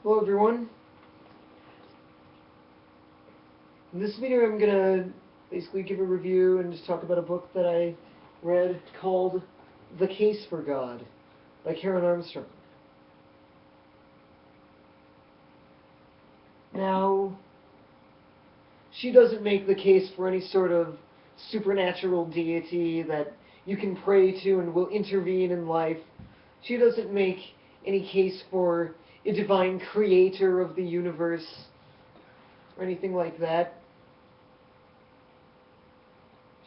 Hello everyone. In this video I'm going to basically give a review and just talk about a book that I read called The Case for God by Karen Armstrong. Now, she doesn't make the case for any sort of supernatural deity that you can pray to and will intervene in life. She doesn't make any case for a divine creator of the universe or anything like that.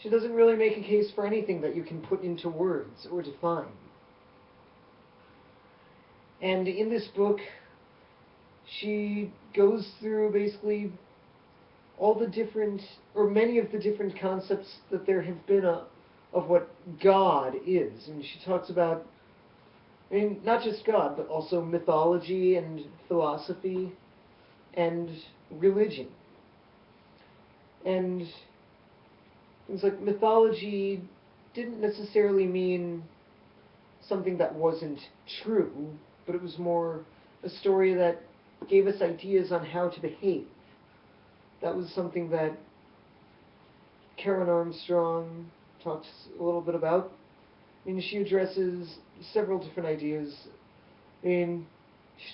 She doesn't really make a case for anything that you can put into words or define. And in this book, she goes through basically all the different, or many of the different concepts that there have been of what God is. And she talks about, not just God, but also mythology and philosophy and religion. And things like mythology didn't necessarily mean something that wasn't true, but it was more a story that gave us ideas on how to behave. That was something that Karen Armstrong talks a little bit about. She addresses several different ideas. She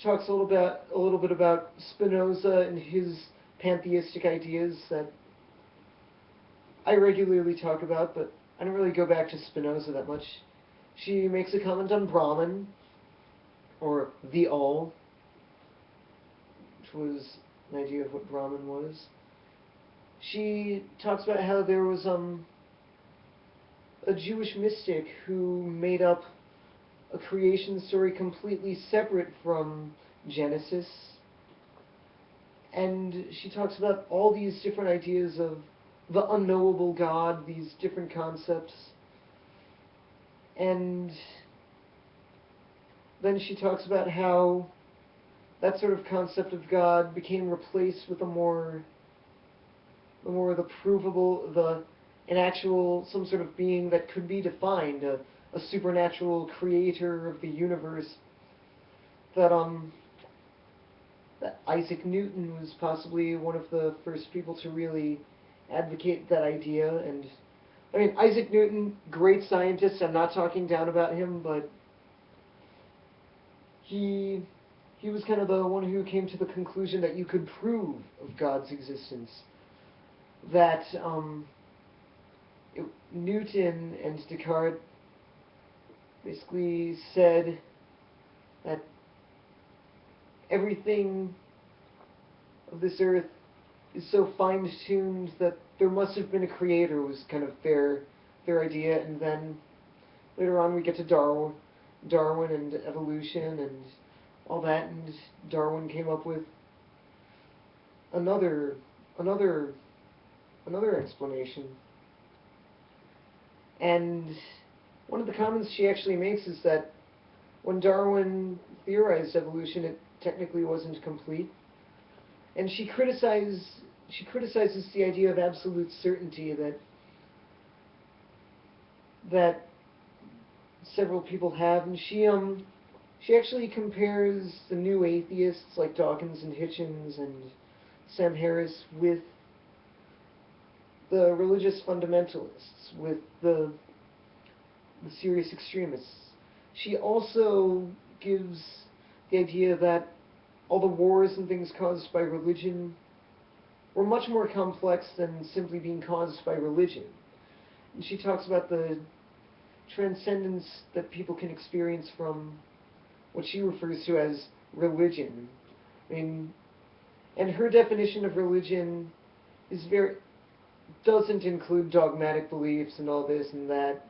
talks a little bit about Spinoza and his pantheistic ideas that I regularly talk about, but I don't really go back to Spinoza that much. She makes a comment on Brahman, or the All, which was an idea of what Brahman was. She talks about how there was a Jewish mystic who made up a creation story completely separate from Genesis. And she talks about all these different ideas of the unknowable God, these different concepts. And then she talks about how that sort of concept of God became replaced with the provable, an actual, some sort of being that could be defined, a supernatural creator of the universe, that Isaac Newton was possibly one of the first people to really advocate that idea. And Isaac Newton, great scientist, I'm not talking down about him, but he was kind of the one who came to the conclusion that you could prove of God's existence. That Newton and Descartes basically said that everything of this earth is so fine-tuned that there must have been a creator, was kind of their idea. And then later on we get to Darwin and evolution and all that, and Darwin came up with another explanation. And one of the comments she actually makes is that when Darwin theorized evolution, it technically wasn't complete. And she criticizes the idea of absolute certainty that several people have. And she actually compares the new atheists like Dawkins and Hitchens and Sam Harris with the religious fundamentalists, with the serious extremists. She also gives the idea that all the wars and things caused by religion were much more complex than simply being caused by religion. And she talks about the transcendence that people can experience from what she refers to as religion. And her definition of religion is doesn't include dogmatic beliefs and all this and that.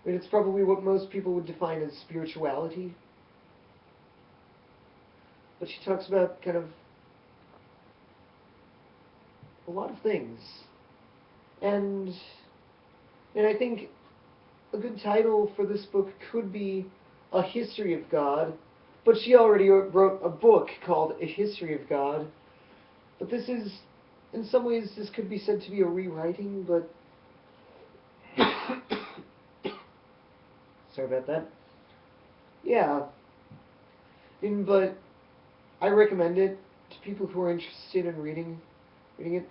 It's probably what most people would define as spirituality. But she talks about kind of a lot of things. And I think a good title for this book could be A History of God, but she already wrote a book called A History of God. But this is, in some ways, this could be said to be a rewriting, but sorry about that. Yeah. But I recommend it to people who are interested in reading it.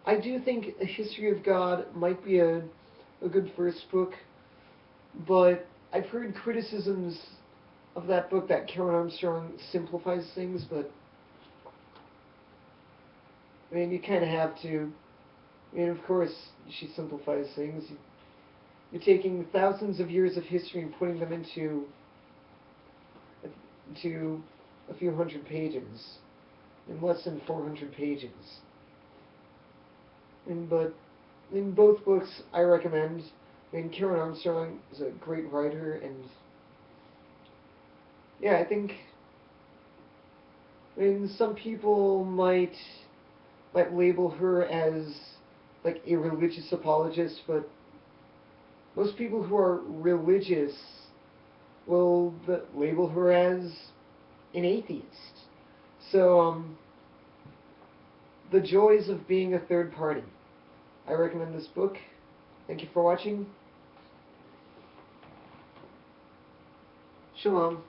I do think A History of God might be a good first book, but I've heard criticisms of that book that Karen Armstrong simplifies things, but I mean, you kind of have to. I mean, of course, she simplifies things. You're taking thousands of years of history and putting them into a few hundred pages, in less than 400 pages. But in both books, I recommend. I mean, Karen Armstrong is a great writer, and yeah, I think. I mean, some people might label her as like a religious apologist, but most people who are religious will label her as an atheist. So, the joys of being a third party. I recommend this book. Thank you for watching. Shalom.